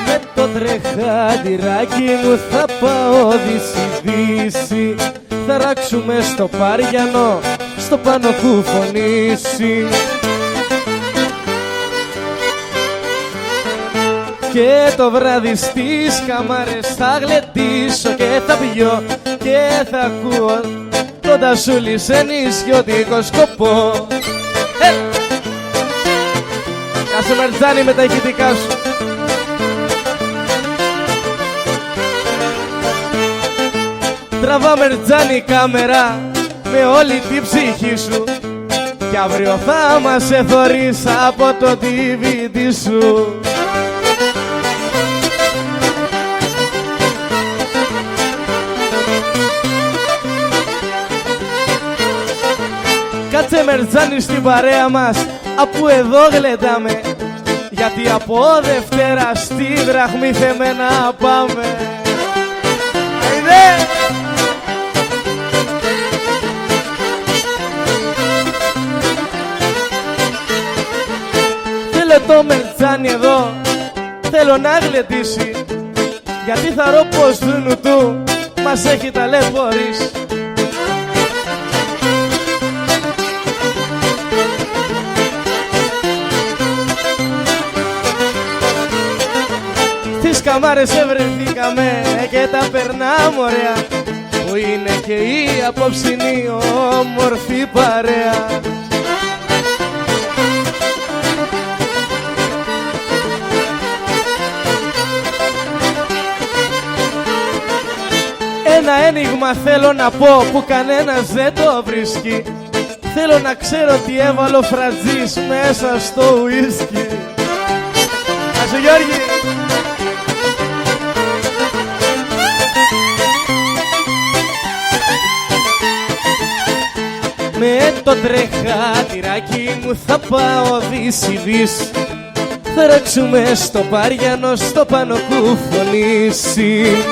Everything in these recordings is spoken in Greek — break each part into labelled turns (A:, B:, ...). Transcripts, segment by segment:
A: Με το τρεχαντηράκι μου θα πάω δύση-δύση. Θα ράξουμε στο Πάριανο, στο πάνω κουφονίσι. Και το βράδυ στις καμάρες θα γλεντήσω και θα πιω και θα ακούω το τασούλι σε νησιωτικό σκοπό. Κάσε Μερτζάνη με τα ηχητικά σου. Τραβά Μερτζάνη κάμερα με όλη την ψυχή σου κι αύριο θα μας εθωρείς από το DVD σου. Κάτσε Μερτζάνη στην παρέα μας, απού εδώ γλεντάμε, γιατί από Δευτέρα στη Δραχμή θέμε να πάμε. Αιδέ! Θέλω το Μερτζάνη εδώ, θέλω να γλεντήσει, γιατί θα ρω πως του νου του μας έχει ταλαιπωρήσει. Στις καμάρες ευρεθήκαμε και τα περνάμε ωραία, που είναι και η απόψινή όμορφη παρέα. Ένα ένιγμα θέλω να πω που κανένας δεν το βρίσκει. Θέλω να ξέρω τι έβαλε ο Φρατζής μέσα στο ουίσκι. Άσε Γιώργη! Με το τρεχατηράκι μου θα πάω δύση-δύση. Θα ράξουμε στο Πάριανο, στο πάνω κουφονίσι.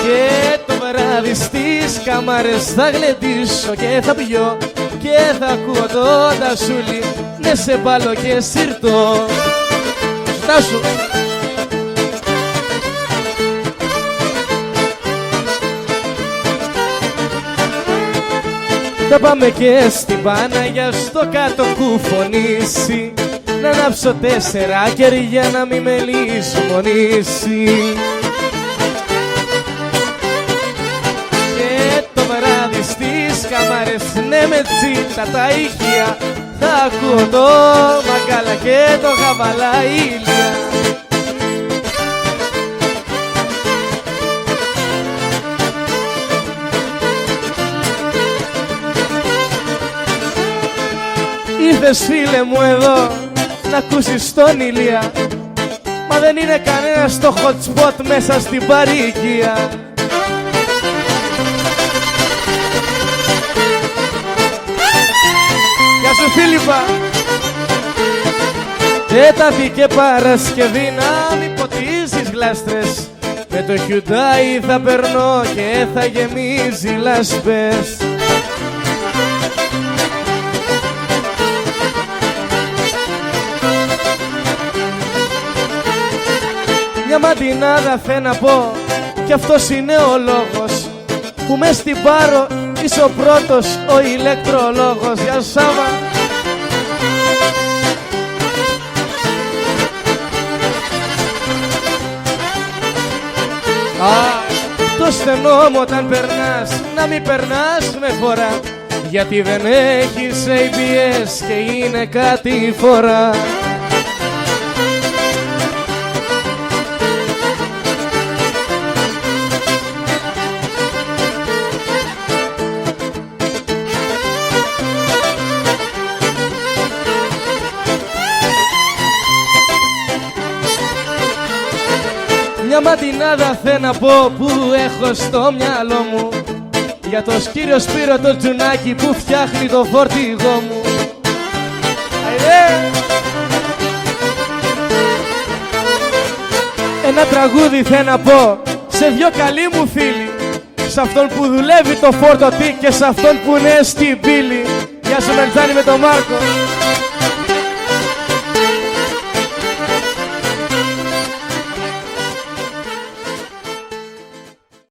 A: Και το βράδυ στις καμάρες θα γλεντήσω και θα πιω και θα ακούω το τασούλι, ναι σε μπάλω και συρτώ. Στάσου! Θα πάμε και στην Παναγιά στο κάτω κουφονίσι, να ανάψω 4 κεριά να μη με λησμονήσει. Και το βράδυ στις καμάρες, ναι με τσίτα τα ηχεία, θα ακούω το μαγκάλα και το χαβαλά ήλια. Ήρθες φίλε μου εδώ να ακούσεις τον Ηλία, μα δεν είναι κανένα στο hot spot μέσα στην παροικία. Γεια σου Φίλιππα! Τέταρτη και Παρασκευή να μην ποτίσεις γλάστρες, με το Hyundai θα περνώ και θα γεμίζει λάσπες. Μια μαντινάδα θέλω να πω, κι αυτός είναι ο λόγος που μες στην Πάρο είσαι ο πρώτος ο ηλεκτρολόγος. Γεια σου Σάβα! Το στενό μου όταν περνάς, να μην περνάς με φορά, γιατί δεν έχεις ABS και είναι κάτι φορά. Μια μαντινάδα θέλω να πω που έχω στο μυαλό μου, για το Σκύριο Σπύρο το τζουνάκι που φτιάχνει το φορτηγό μου. Αιδέ! Ένα τραγούδι θέλω να πω σε δυο καλοί μου φίλοι, σε αυτόν που δουλεύει το φόρτο τι και σε αυτόν που είναι στην πύλη. Γεια σου Μερτζάνη με τον Μάρκο.